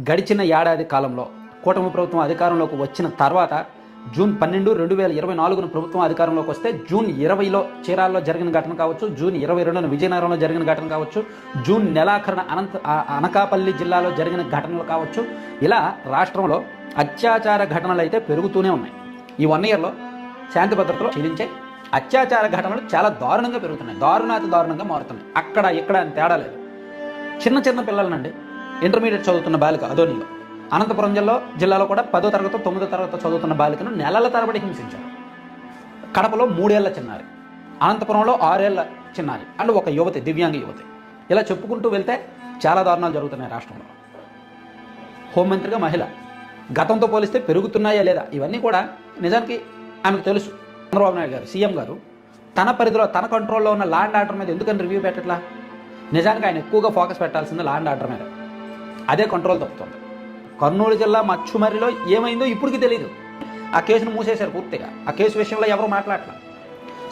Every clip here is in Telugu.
గడిచిన ఏడాది కాలంలో కూటమి ప్రభుత్వం అధికారంలోకి వచ్చిన తర్వాత జూన్ 12, 2024 ప్రభుత్వం అధికారంలోకి వస్తే జూన్ 20లో చీరాల్లో జరిగిన ఘటన కావచ్చు, జూన్ 22న విజయనగరంలో జరిగిన ఘటన కావచ్చు, జూన్ నెలాఖరున అనకాపల్లి జిల్లాలో జరిగిన ఘటనలు కావచ్చు, ఇలా రాష్ట్రంలో అత్యాచార ఘటనలు అయితే పెరుగుతూనే ఉన్నాయి. ఈ 1 ఇయర్లో శాంతి భద్రతలో క్షీణించే అత్యాచార ఘటనలు చాలా దారుణంగా పెరుగుతున్నాయి, దారుణంగా మారుతున్నాయి. అక్కడ ఇక్కడ అని తేడా లేదు. చిన్న పిల్లలనండి, ఇంటర్మీడియట్ చదువుతున్న బాలిక అదోనిలో, అనంతపురం జిల్లాలో కూడా 10వ తరగతి 9వ తరగతి చదువుతున్న బాలికను నెలల తరబడి హింసించారు. కడపలో 3 ఏళ్ల చిన్నారి, అనంతపురంలో 6 ఏళ్ల చిన్నారి అండ్ ఒక యువతి, దివ్యాంగ యువతి. ఇలా చెప్పుకుంటూ వెళ్తే చాలా దారుణాలు జరుగుతున్నాయి రాష్ట్రంలో. హోంమంత్రిగా మహిళ, గతంతో పోలిస్తే పెరుగుతున్నాయా లేదా ఇవన్నీ కూడా నిజానికి ఆమెకు తెలుసు. చంద్రబాబు నాయుడు గారు, సీఎం గారు తన పరిధిలో తన కంట్రోల్లో ఉన్న లా అండ్ ఆర్డర్ మీద ఎందుకని రివ్యూ పెట్టట్లా? నిజానికి ఆయన ఎక్కువగా ఫోకస్ పెట్టాల్సింది లా అండ్ ఆర్డర్ మీద. అదే కంట్రోల్ తప్పుతుంది. కర్నూలు జిల్లా మచ్చుమర్రిలో ఏమైందో ఇప్పటికీ తెలియదు. ఆ కేసును మూసేశారు పూర్తిగా. ఆ కేసు విషయంలో ఎవరు మాట్లాడలేదు.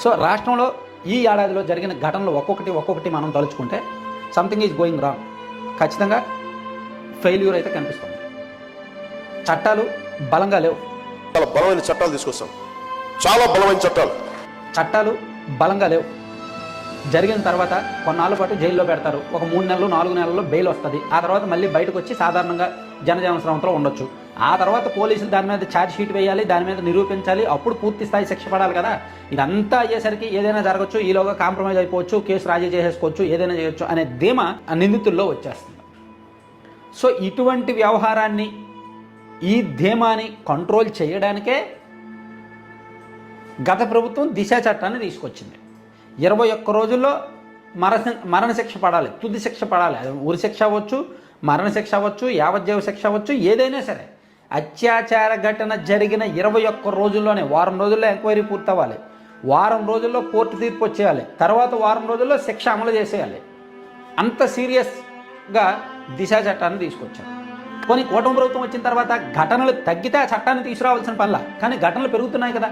సో రాష్ట్రంలో ఈ ఏడాదిలో జరిగిన ఘటనలు ఒక్కొక్కటి మనం తలుచుకుంటే సంథింగ్ ఈజ్ గోయింగ్ రాంగ్. ఖచ్చితంగా ఫెయిల్యూర్ అయితే కనిపిస్తుంది. చట్టాలు బలంగా లేవు. చాలా బలమైన చట్టాలు తీసుకొస్తాం, చాలా బలమైన చట్టాలు బలంగా లేవు. జరిగిన తర్వాత కొన్నాళ్ళ పాటు జైల్లో పెడతారు. ఒక 3 నెలలు 4 నెలల్లో బెయిల్ వస్తుంది. ఆ తర్వాత మళ్ళీ బయటకు వచ్చి సాధారణంగా జనజీవన స్రవంతిలో ఉండొచ్చు. ఆ తర్వాత పోలీసులు దాని మీద ఛార్జ్ షీట్ వేయాలి, దాని మీద నిరూపించాలి, అప్పుడు పూర్తి స్థాయి శిక్ష పడాలి కదా. ఇదంతా అయ్యేసరికి ఏదైనా జరగచ్చు, ఈలోగా కాంప్రమైజ్ అయిపోవచ్చు, కేసు రాజీ చేసేసుకోవచ్చు, ఏదైనా చేయొచ్చు అనే ధీమా నిందితుల్లో వచ్చేస్తుంది. సో ఇటువంటి వ్యవహారాన్ని, ఈ ధీమాని కంట్రోల్ చేయడానికే గత ప్రభుత్వం దిశ చట్టాన్ని తీసుకొచ్చింది. 21 రోజుల్లో మరణశిక్ష పడాలి, తుది శిక్ష పడాలి. అది ఉరి శిక్ష అవ్వచ్చు, మరణశిక్ష అవ్వచ్చు, యావజ్జీవ శిక్ష అవ్వచ్చు, ఏదైనా సరే. అత్యాచార ఘటన జరిగిన 21 రోజుల్లోనే, వారం రోజుల్లో ఎంక్వైరీ పూర్తవ్వాలి, వారం రోజుల్లో కోర్టు తీర్పు వచ్చేయాలి, తర్వాత వారం రోజుల్లో శిక్ష అమలు చేసేయాలి. అంత సీరియస్గా దిశ చట్టాన్ని తీసుకొచ్చారు. కొన్ని కూటమి ప్రభుత్వం వచ్చిన తర్వాత ఘటనలు తగ్గితే ఆ చట్టాన్ని తీసుకురావాల్సిన పనిలా, కానీ ఘటనలు పెరుగుతున్నాయి కదా,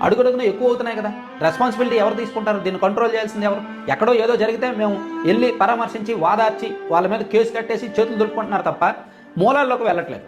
అడుగడుగున ఎక్కువ అవుతున్నాయి కదా. రెస్పాన్సిబిలిటీ ఎవరు తీసుకుంటారు? దీన్ని కంట్రోల్ చేయాల్సింది ఎవరు? ఎక్కడో ఏదో జరిగితే మేము వెళ్ళి పరామర్శించి వాదార్చి వాళ్ళ మీద కేసు కట్టేసి చేతులు దులుపుకుంటున్నారు తప్ప మూలాల్లోకి వెళ్ళట్లేదు.